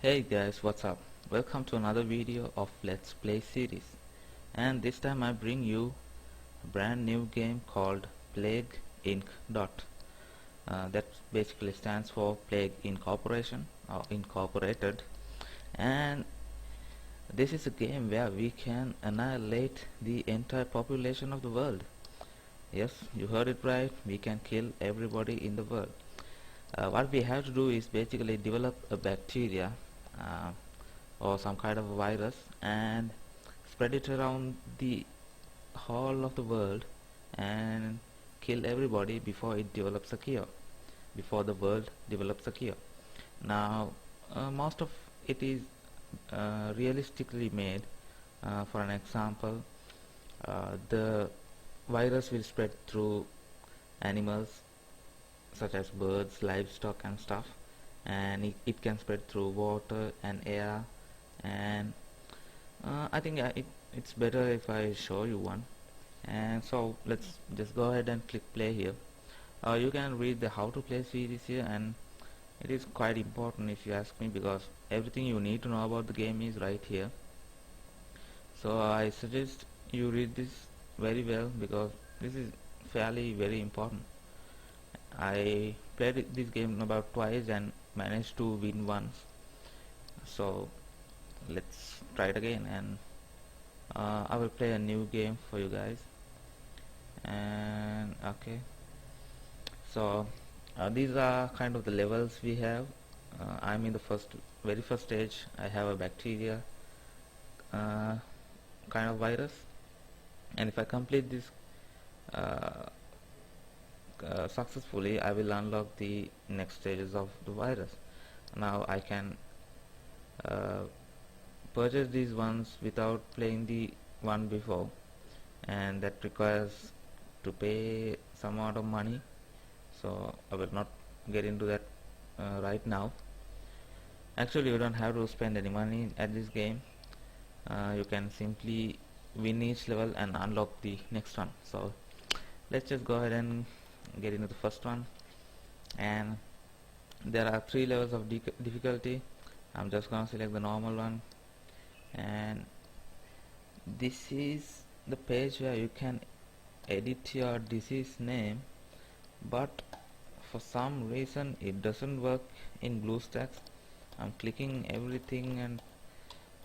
Hey guys, what's up? Welcome to another video of Let's Play series, and this time I bring you a brand new game called Plague Inc. That basically stands for Plague Incorporation or Incorporated, and this is a game where we can annihilate the entire population of the world. Yes, you heard it right, we can kill everybody in the world. What we have to do is basically develop a bacteria uh, or some kind of a virus and spread it around the whole of the world and kill everybody before it develops a cure, before the world develops a cure. Now, most of it is realistically made. For an example, the virus will spread through animals such as birds, livestock and stuff, and it can spread through water and air, and I think it's better if I show you one. And so let's just go ahead and click play here. You can read the how to play series here, and it is quite important if you ask me, because everything you need to know about the game is right here. So I suggest you read this very well, because this is fairly very important. I played this game about twice and managed to win once. So let's try it again, and I will play a new game for you guys. And okay, so these are kind of the levels we have. I'm in the very first stage. I have a bacteria kind of virus, and if I complete this successfully, I will unlock the next stages of the virus. Now I can purchase these ones without playing the one before, and that requires to pay some amount of money, so I will not get into that right now. Actually, you don't have to spend any money at this game. You can simply win each level and unlock the next one. So let's just go ahead and get into the first one, and there are 3 levels of difficulty. I'm just gonna select the normal one, and this is the page where you can edit your disease name, but for some reason it doesn't work in BlueStacks. I'm clicking everything and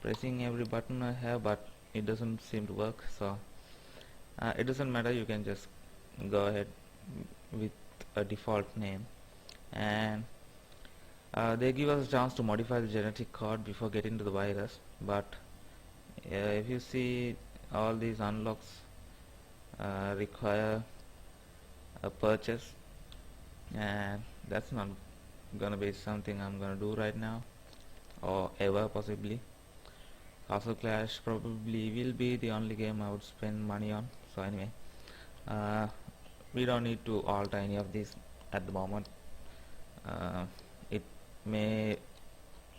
pressing every button I have, but it doesn't seem to work. So it doesn't matter, you can just go ahead with a default name, and they give us a chance to modify the genetic code before getting to the virus. But if you see, all these unlocks require a purchase, and that's not gonna be something I'm gonna do right now or ever possibly. Castle Clash probably will be the only game I would spend money on. So anyway, we don't need to alter any of these at the moment. It may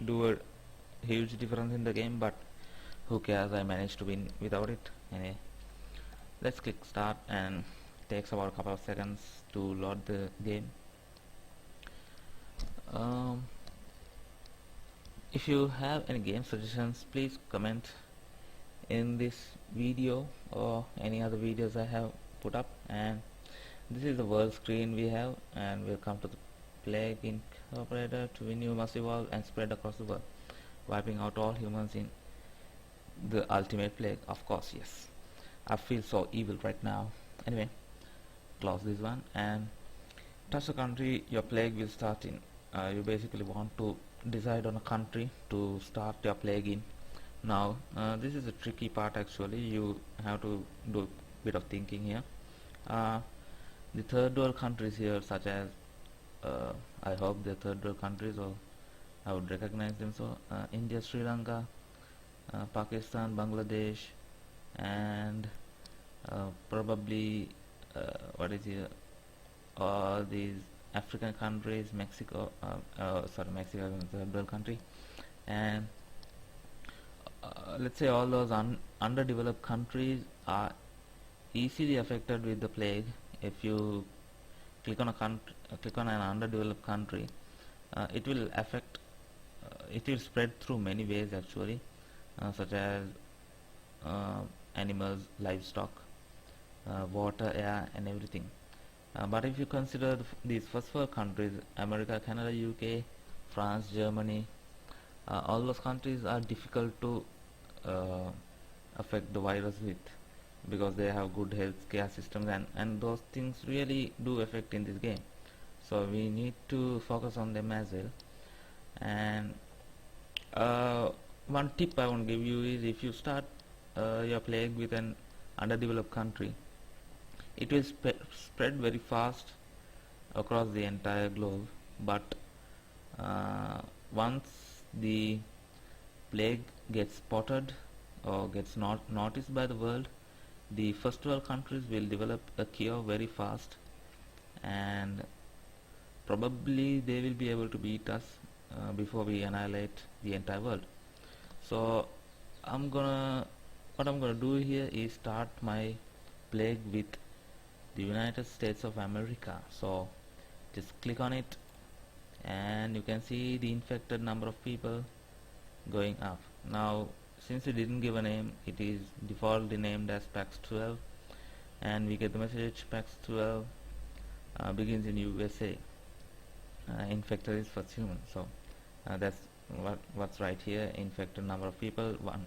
do a huge difference in the game, but who cares, I managed to win without it. Anyway, let's click start, and it takes about a couple of seconds to load the game. If you have any game suggestions, please comment in this video or any other videos I have put up. And this is the world screen we have, and we'll come to the Plague Incorporated. To win, you must evolve and spread across the world, wiping out all humans in the ultimate plague. Of course, yes. I feel so evil right now. Anyway, close this one and touch the country your plague will start in. You basically want to decide on a country to start your plague in. Now this is a tricky part. Actually, you have to do a bit of thinking here. The third world countries here, such as I hope they're third world countries, or I would recognize them. So India, Sri Lanka, Pakistan, Bangladesh, and probably what is here, all these African countries, Mexico, Mexico is a third world country, and let's say all those underdeveloped countries are easily affected with the plague. If you click on an underdeveloped country, it will affect it will spread through many ways actually, such as uh, animals, livestock, water, air, and everything. But if you consider these first world countries, America, Canada, UK, France, Germany, all those countries are difficult to uh, affect the virus with, because they have good health care systems, and those things really do affect in this game. So we need to focus on them as well. And uh, one tip I want to give you is, if you start your plague with an underdeveloped country, it will spread very fast across the entire globe. But uh, once the plague gets spotted or gets not noticed by the world, the first world countries will develop a cure very fast, and probably they will be able to beat us before we annihilate the entire world. So I'm gonna what I'm gonna do here is start my plague with the United States of America. So just click on it, and you can see the infected number of people going up. Now, since it didn't give a name, it is defaultly named as PAX12, and we get the message PAX12 begins in USA. Infected is first human. So that's what's right here. Infected number of people 1.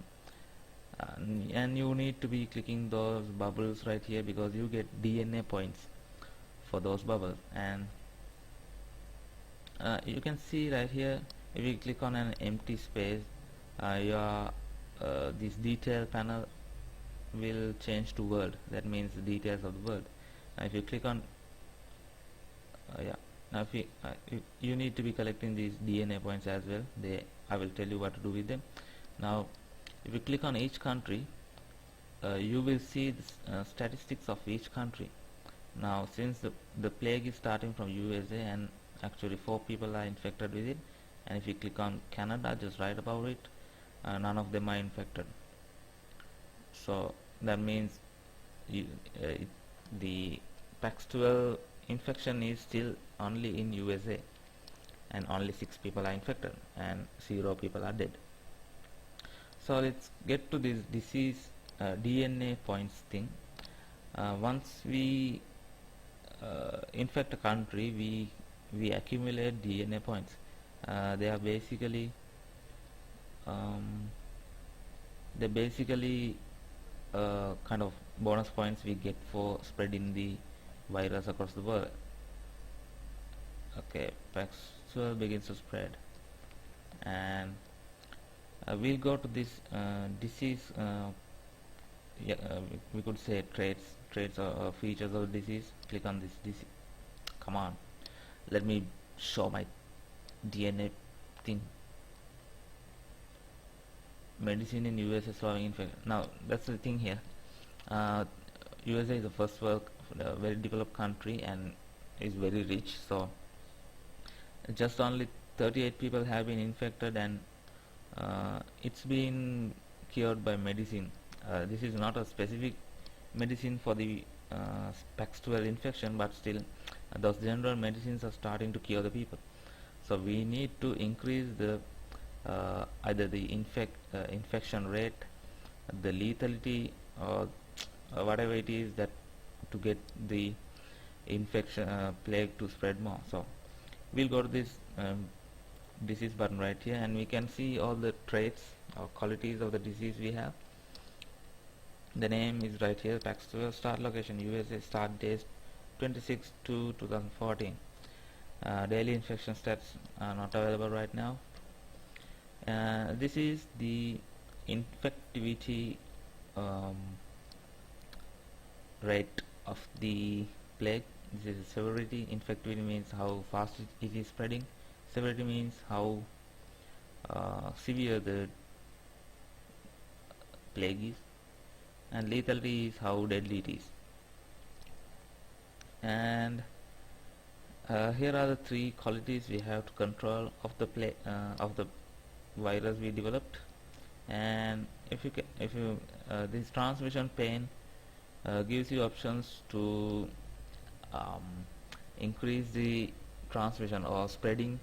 And you need to be clicking those bubbles right here, because you get DNA points for those bubbles. And you can see right here, if you click on an empty space, your this detail panel will change to world. That means the details of the world. If you click on yeah now if you need to be collecting these DNA points as well. I will tell you what to do with them. Now if you click on each country, you will see the statistics of each country. Now since the plague is starting from USA, and actually 4 people are infected with it, and if you click on Canada, just write about it, none of them are infected. So that means you, the PAX12 infection is still only in USA, and only 6 people are infected and 0 people are dead. So let's get to this disease DNA points thing. Once we infect a country, we accumulate DNA points. They are basically um, they basically kind of bonus points we get for spreading the virus across the world. Okay, PAX12 begins to spread, and we'll go to this disease. Yeah, we could say traits or features of the disease. Click on this disease. Come on, let me show my DNA thing. Medicine in USA solving infection. Now that's the thing here. USA is the first world, very developed country, and is very rich. So just only 38 people have been infected, and it's been cured by medicine. This is not a specific medicine for the PAX12 infection, but still those general medicines are starting to cure the people. So we need to increase the either the infection rate, the lethality, or whatever it is, that to get the infection plague to spread more. So we'll go to this disease button right here, and we can see all the traits or qualities of the disease we have. The name is right here, PAX12, start location USA, start date 26/2/2014. Daily infection stats are not available right now. This is the infectivity rate of the plague. This is severity. Infectivity means how fast it is spreading. Severity means how severe the plague is, and lethality is how deadly it is. And here are the 3 qualities we have to control of the virus we developed. And if you this transmission pane gives you options to increase the transmission or spreading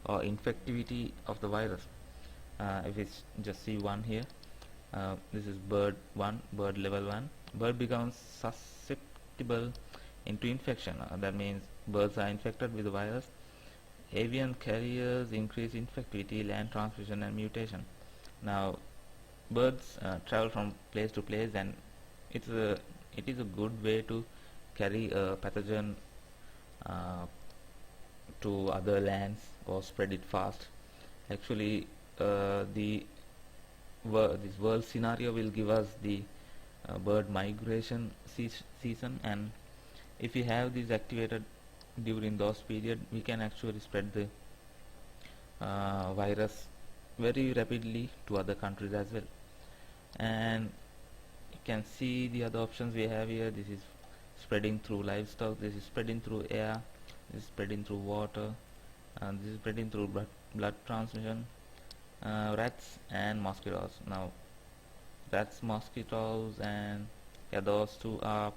or infectivity of the virus. if it's just see one here, this is bird 1, bird level 1. Bird becomes susceptible into infection. That means birds are infected with the virus. Avian carriers increase infectivity, land transmission, and mutation. Now, birds travel from place to place, and it's a it is a good way to carry a pathogen uh, to other lands or spread it fast. Actually, this world scenario will give us the bird migration season, and if we have these activated during those period, we can actually spread the virus very rapidly to other countries as well. And you can see the other options we have here. This is spreading through livestock, this is spreading through air, this is spreading through water, and this is spreading through blood transmission. Rats and mosquitoes. Now rats, mosquitoes, and yeah, those two are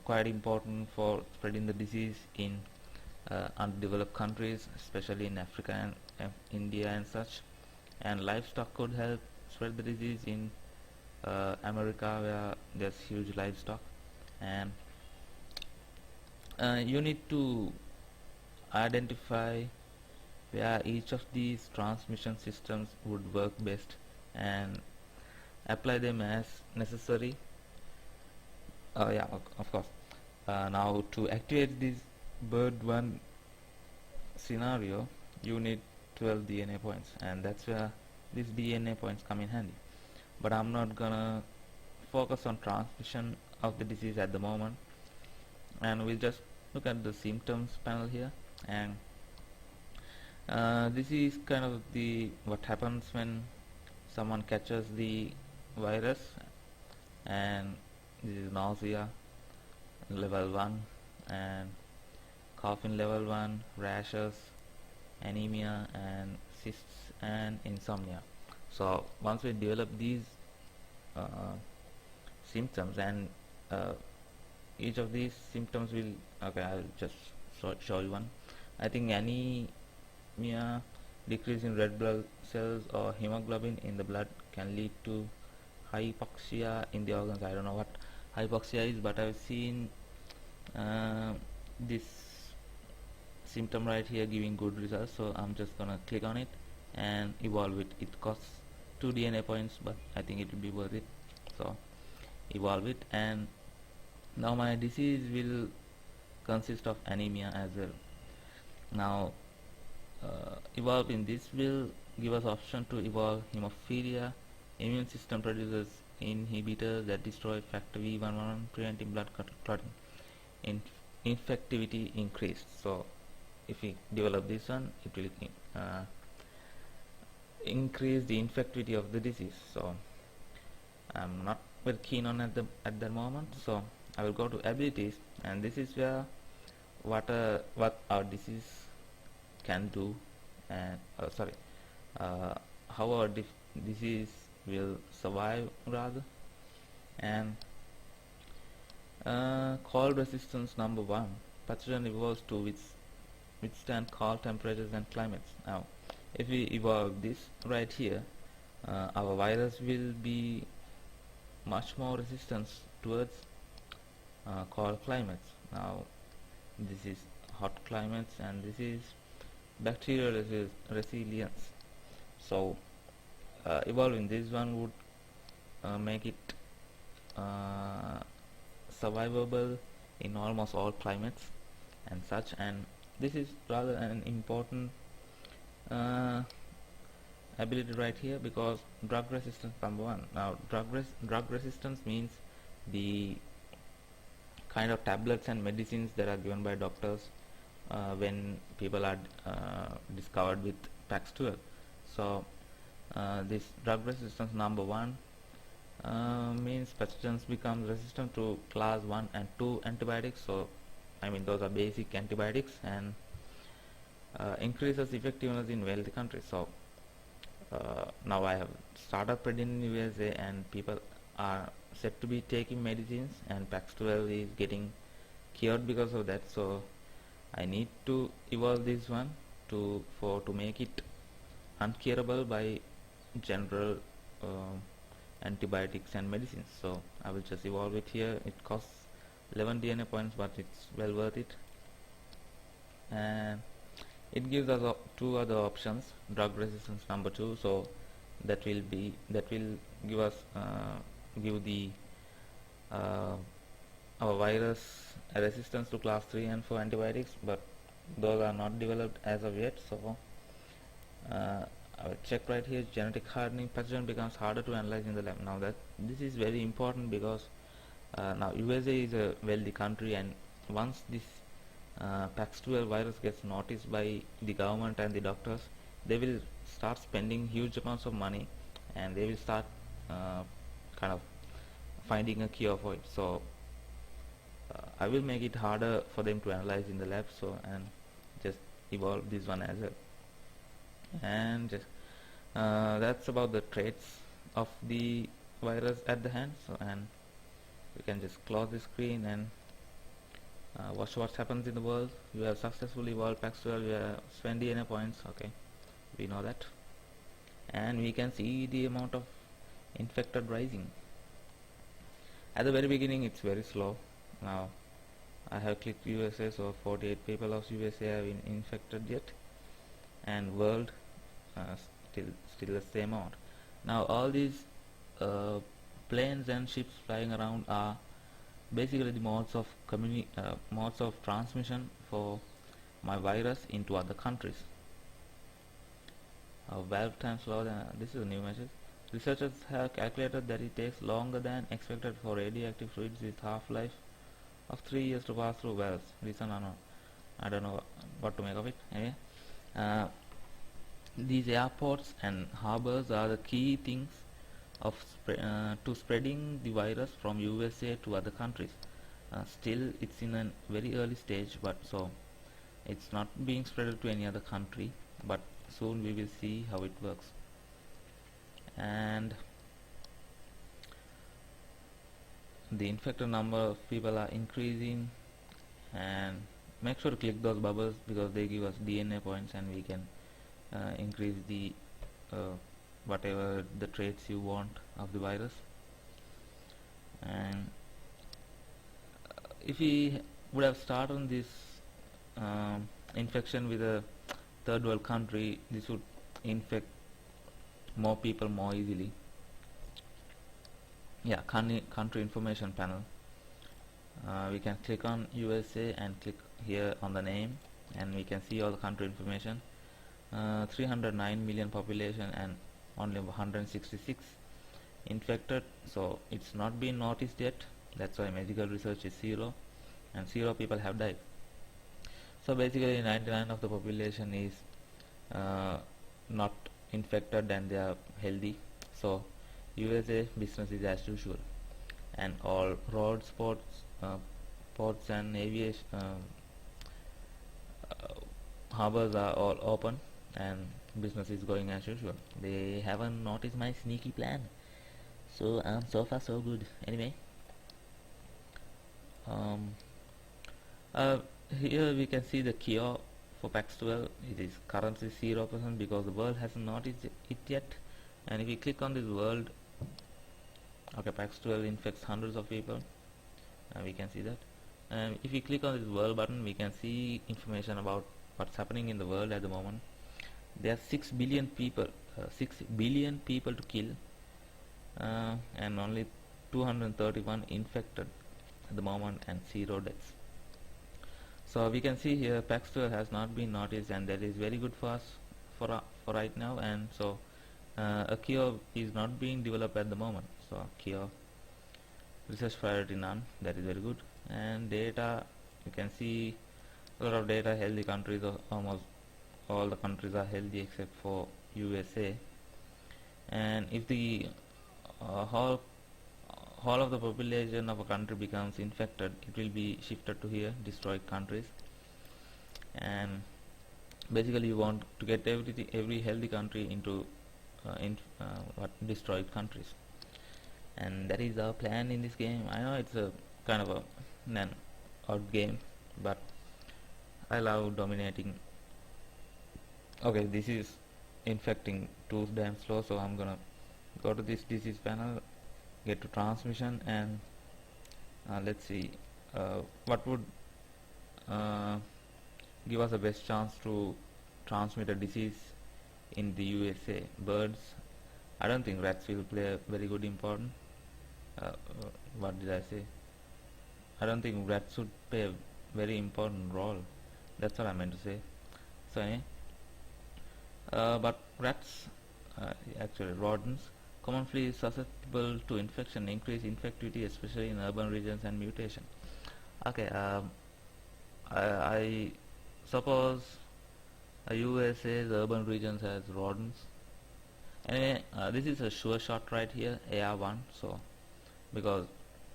quite important for spreading the disease in undeveloped countries, especially in Africa and India and such. And livestock could help spread the disease in America, where there's huge livestock. And you need to identify where each of these transmission systems would work best and apply them as necessary. Yeah, of course. Now to activate this bird 1 scenario, you need 12 DNA points, and that's where these DNA points come in handy. But I'm not gonna focus on transmission of the disease at the moment, and we'll just look at the symptoms panel here. And this is kind of the what happens when someone catches the virus. And this is nausea level 1, and coughing level 1, rashes, anemia, and cysts, and insomnia. So once we develop these symptoms, and each of these symptoms will, okay, I'll just show you one. I think anemia, decrease in red blood cells or hemoglobin in the blood, can lead to hypoxia in the organs. I don't know what hypoxia is, but I've seen this symptom right here giving good results, so I'm just gonna click on it and evolve it. It costs 2 DNA points, but I think it will be worth it, so evolve it. And now my disease will consist of anemia as well. Now evolve in this will give us option to evolve hemophilia. Immune system produces inhibitors that destroy factor V11, preventing blood clotting. Infectivity increased. So if we develop this one, it will increase the infectivity of the disease. So I'm not very keen on at the moment, so I will go to abilities, and this is where what our disease can do, and how our disease will survive rather. And cold resistance number 1, pathogen evolves to withstand cold temperatures and climates. Now if we evolve this right here, our virus will be much more resistant towards cold climates. Now this is hot climates, and this is bacterial resilience. So evolving this one would make it survivable in almost all climates and such. And this is rather an important ability right here, because drug resistance number 1. Now drug resistance means the kind of tablets and medicines that are given by doctors when people are discovered with PAX12. So this drug resistance number 1 means pathogens become resistant to class 1 and 2 antibiotics. So I mean, those are basic antibiotics, and increases effectiveness in wealthy countries. So now I have started spreading in USA, and people are said to be taking medicines, and PAX12 is getting cured because of that. So I need to evolve this one to make it uncurable by general antibiotics and medicines. So I will just evolve it here. It costs 11 DNA points, but it's well worth it. And it gives us two other options: drug resistance number 2. So that will give us give the uh, our virus a resistance to class 3 and 4 antibiotics, but those are not developed as of yet. So I will check right here. Genetic hardening pathogen becomes harder to analyze in the lab. Now that this is very important, because now USA is a wealthy country, and once this PAX12 virus gets noticed by the government and the doctors, they will start spending huge amounts of money, and they will start kind of finding a cure for it. So I will make it harder for them to analyze in the lab, so and just evolve this one as well. And just that's about the traits of the virus at the hand. So, and we can just close the screen and watch what happens in the world. You have successfully evolved PAX12. You have 20 DNA points. Okay, we know that, and we can see the amount of infected rising. At the very beginning, it's very slow. Now I have clicked USA, so 48 people of USA have been infected yet, and world still the same amount. Now all these planes and ships flying around are basically the modes of transmission for my virus into other countries. Valve time slower than this is a new message. Researchers have calculated that it takes longer than expected for radioactive fluids with half-life of 3 years to pass through valves. Reason unknown. I don't know what to make of it. Anyway, these airports and harbors are the key things to spreading the virus from USA to other countries. Still, it's in a very early stage, but so it's not being spread to any other country. But soon we will see how it works. And the infected number of people are increasing, and make sure to click those bubbles because they give us DNA points, and we can increase the whatever the traits you want of the virus. And if we would have started this infection with a third world country, this would infect more people more easily. Yeah, country information panel. We can click on USA and click here on the name, and we can see all the country information. 309 million population and only 166 infected, so it's not been noticed yet. That's why medical research is 0, and 0 people have died. So basically 99 of the population is not infected and they are healthy. So USA business is as usual, and all roads, ports and aviation harbors are all open, and business is going as usual. They haven't noticed my sneaky plan, so so far so good. Anyway, here we can see the cure for PAX12. It is currently 0% because the world hasn't noticed it yet. And if we click on this world, okay, PAX12 infects hundreds of people, and we can see that. And if we click on this world button, we can see information about what's happening in the world at the moment. There are 6 billion people to kill, and only 231 infected at the moment, and 0 deaths. So we can see here PAX12 has not been noticed, and that is very good for us for right now. And so a cure is not being developed at the moment. So cure research priority none, that is very good. And data, you can see a lot of data. Healthy countries, almost all the countries are healthy except for USA. And if the whole of the population of a country becomes infected, it will be shifted to here, destroyed countries. And basically you want to get every healthy country into destroyed countries, and that is our plan in this game. I know it's a kind of an odd game, but I love dominating. Okay, this is infecting too damn slow, so I'm gonna go to this disease panel, get to transmission, and let's see what would uh, give us the best chance to transmit a disease in the USA. Birds. I don't think rats will play a very good important. What did I say? I don't think rats should play a very important role. That's what I meant to say. So anyway, but rats, actually rodents, commonly susceptible to infection, increase infectivity, especially in urban regions, and mutation. Okay, I suppose USA's urban regions has rodents. Anyway, this is a sure shot right here, AR1. So because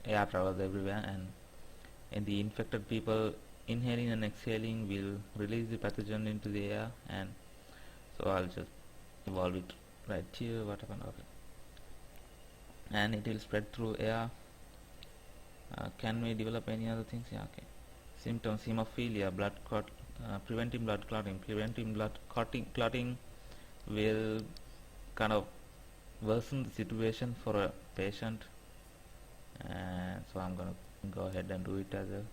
air travels everywhere, and in the infected people inhaling and exhaling will release the pathogen into the air, and so I'll just evolve it right here. What happened? Okay, and it will spread through air. Can we develop any other things? Yeah, okay. Symptoms: hemophilia, blood clot, preventing blood clotting. Preventing blood clotting will kind of worsen the situation for a patient, and so I'm gonna go ahead and do it as well.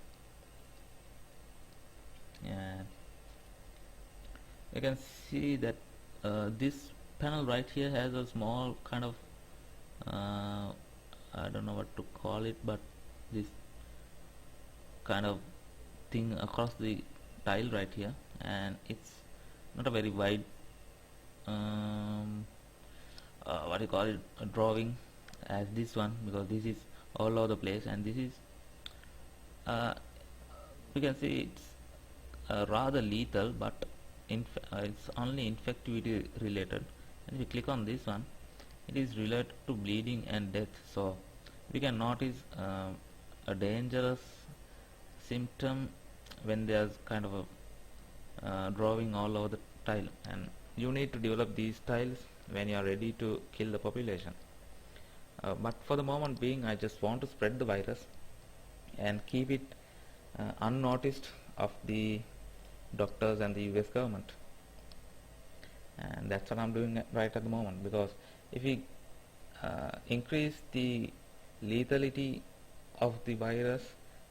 And you can see that this panel right here has a small kind of I don't know what to call it, but this kind of thing across the tile right here, and it's not a very wide what do you call it, a drawing as this one, because this is all over the place, and this is you can see it's rather lethal, but it's only infectivity related. And if you click on this one, it is related to bleeding and death. So we can notice a dangerous symptom when there's kind of a drawing all over the tile, and you need to develop these tiles when you are ready to kill the population. But for the moment being, I just want to spread the virus and keep it unnoticed of the doctors and the US government, and that's what I'm doing right at the moment. Because if we increase the lethality of the virus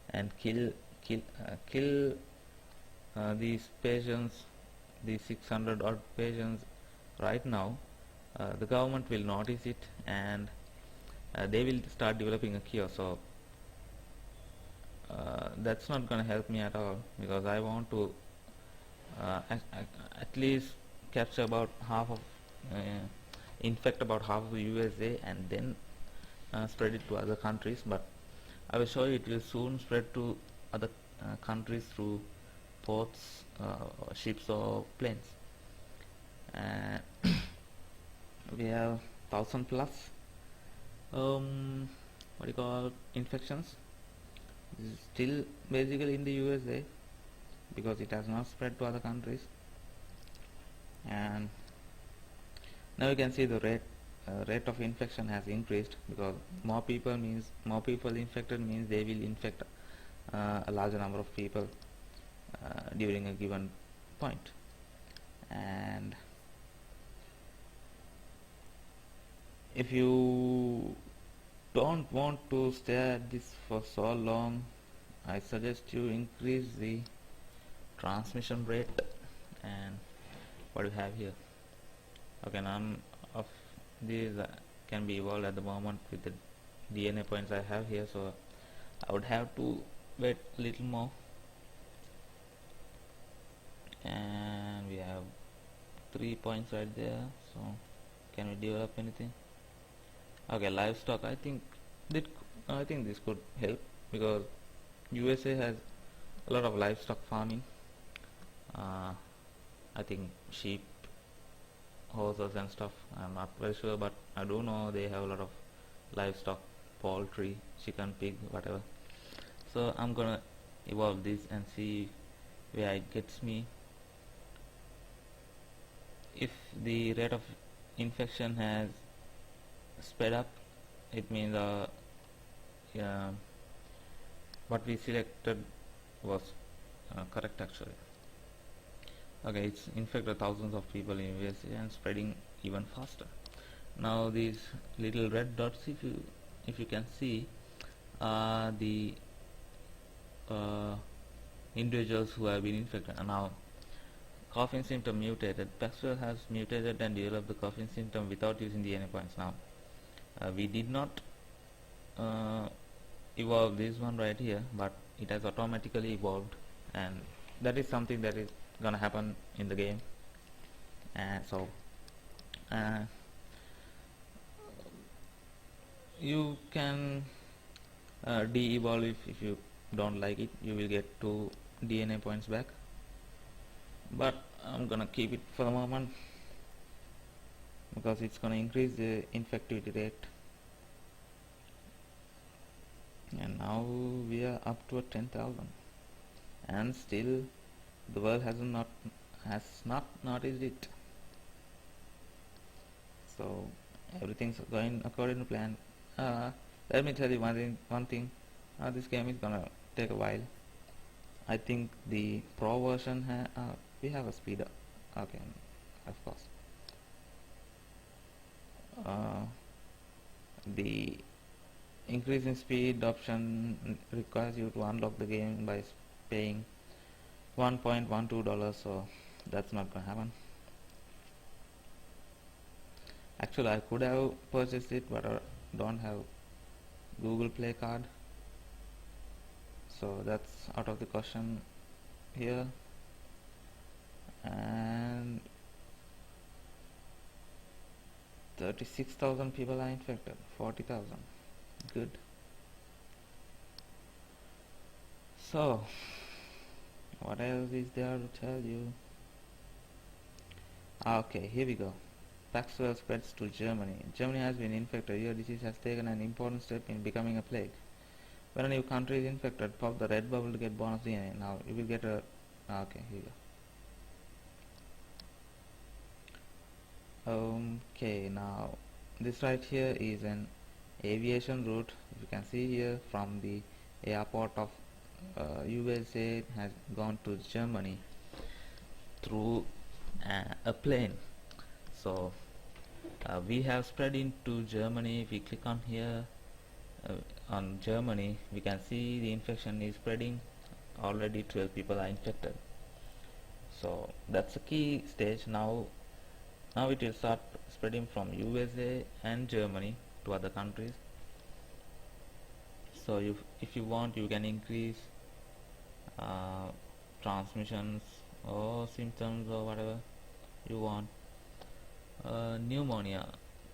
and kill these patients, these 600 odd patients right now, the government will notice it, and they will start developing a cure. So that's not going to help me at all, because I want to at least capture about half of infect about half of the USA, and then spread it to other countries. But I will show you it will soon spread to other countries through ports, or ships, or planes. And we have 1000 plus what do you call infections. This is still basically in the USA, because it has not spread to other countries. And now you can see the rate of infection has increased, because more people infected means they will infect a larger number of people during a given point. And if you don't want to stare at this for so long, I suggest you increase the transmission rate. And what do you have here? Okay, none of these can be evolved at the moment with the DNA points I have here, so I would have to wait a little more. And we have 3 points right there, so can we develop anything? Okay, livestock. I think this could help, because USA has a lot of livestock farming. I think sheep, horses and stuff. I'm not very sure, but I do know they have a lot of livestock, poultry, chicken, pig, whatever. So I'm gonna evolve this and see where it gets me. If the rate of infection has sped up, it means what we selected was correct actually. Okay, it's infected thousands of people in USA and spreading even faster. Now these little red dots, if you can see, are the uh, individuals who have been infected. And now coughing symptom mutated. Paxlovid has mutated and developed the coughing symptom without using DNA points. Now we did not uh, evolve this one right here, but it has automatically evolved, and that is something that is gonna happen in the game. And so uh, you can de-evolve if you don't like it. You will get 2 DNA points back, but I'm gonna keep it for the moment because it's gonna increase the infectivity rate. And now we are up to 10,000, and still the world has not noticed it. So everything's going according to plan. Let me tell you one thing. This game is gonna take a while. I think the pro version we have a speeder. Okay, of course. The increase in speed option requires you to unlock the game by paying $1.12, so that's not gonna happen. Actually, I could have purchased it, but I don't have Google Play card, so that's out of the question here. And 36,000 people are infected. 40,000. Good. So what else is there to tell you? Okay, here we go. Paxlovid spreads to Germany. Germany has been infected. Your disease has taken an important step in becoming a plague. When a new country is infected, pop the red bubble to get bonus DNA. Now you will get a... Okay, here we go. Okay, now this right here is an aviation route. You can see here from the airport of USA has gone to Germany through a plane. So we have spread into Germany. If we click on here on Germany, we can see the infection is spreading. Already 12 people are infected. So that's a key stage. Now it will start spreading from USA and Germany to other countries. So if you want, you can increase transmissions or symptoms or whatever you want. Pneumonia,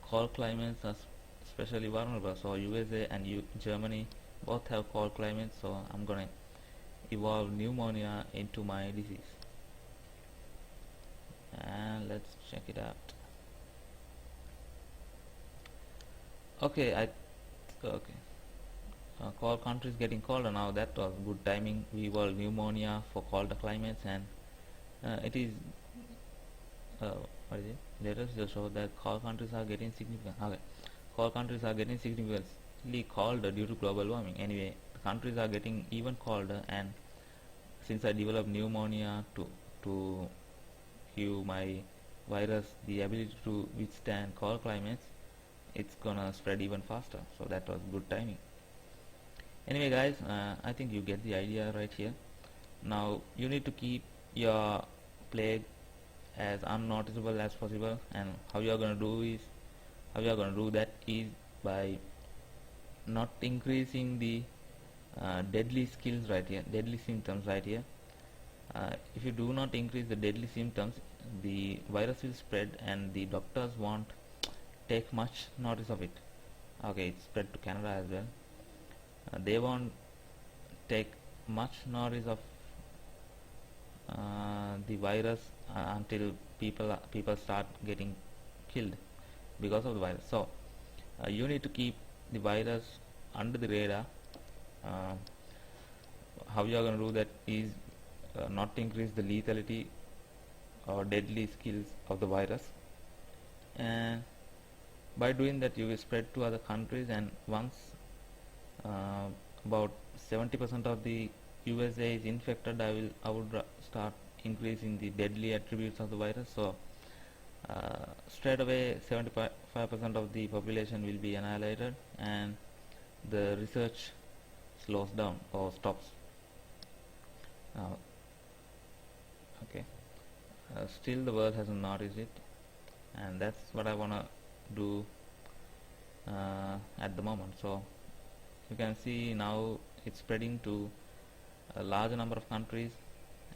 cold climates are especially vulnerable. So USA and Germany both have cold climates, so I'm gonna evolve pneumonia into my disease. And let's check it out. Okay, cold countries getting colder now. That was good timing. We evolved pneumonia for colder climates, and it is what is it? Data just show that cold countries are getting significant. Okay, cold countries are getting significantly colder due to global warming. Anyway, the countries are getting even colder, and since I developed pneumonia to give my virus the ability to withstand cold climates, it's gonna spread even faster. So that was good timing. Anyway, guys, I think you get the idea right here. Now you need to keep your plague as unnoticeable as possible, and how you are going to do that is by not increasing the deadly symptoms right here. If you do not increase the deadly symptoms, the virus will spread and the doctors won't take much notice of it. Okay, it's spread to Canada as well. They won't take much notice of the virus until people start getting killed because of the virus. So you need to keep the virus under the radar. How you are going to do that is not to increase the lethality or deadly skills of the virus, and by doing that you will spread to other countries, and once about 70% of the USA is infected, I would start increasing the deadly attributes of the virus. So straight away 75% of the population will be annihilated, and the research slows down or stops. uh, okay, still the world hasn't noticed it, and that's what I wanna do at the moment. So you can see now it's spreading to a large number of countries,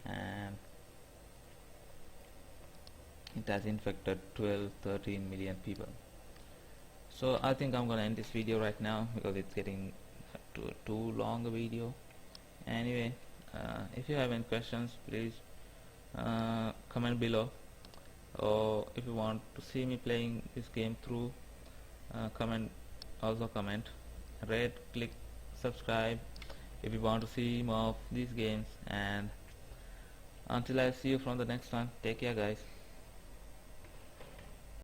and it has infected 12-13 million people. So I think I'm gonna end this video right now because it's getting too long a video. Anyway, if you have any questions, please comment below, or if you want to see me playing this game through, comment, rate, click, subscribe if you want to see more of these games. And until I see you from the next one, take care guys.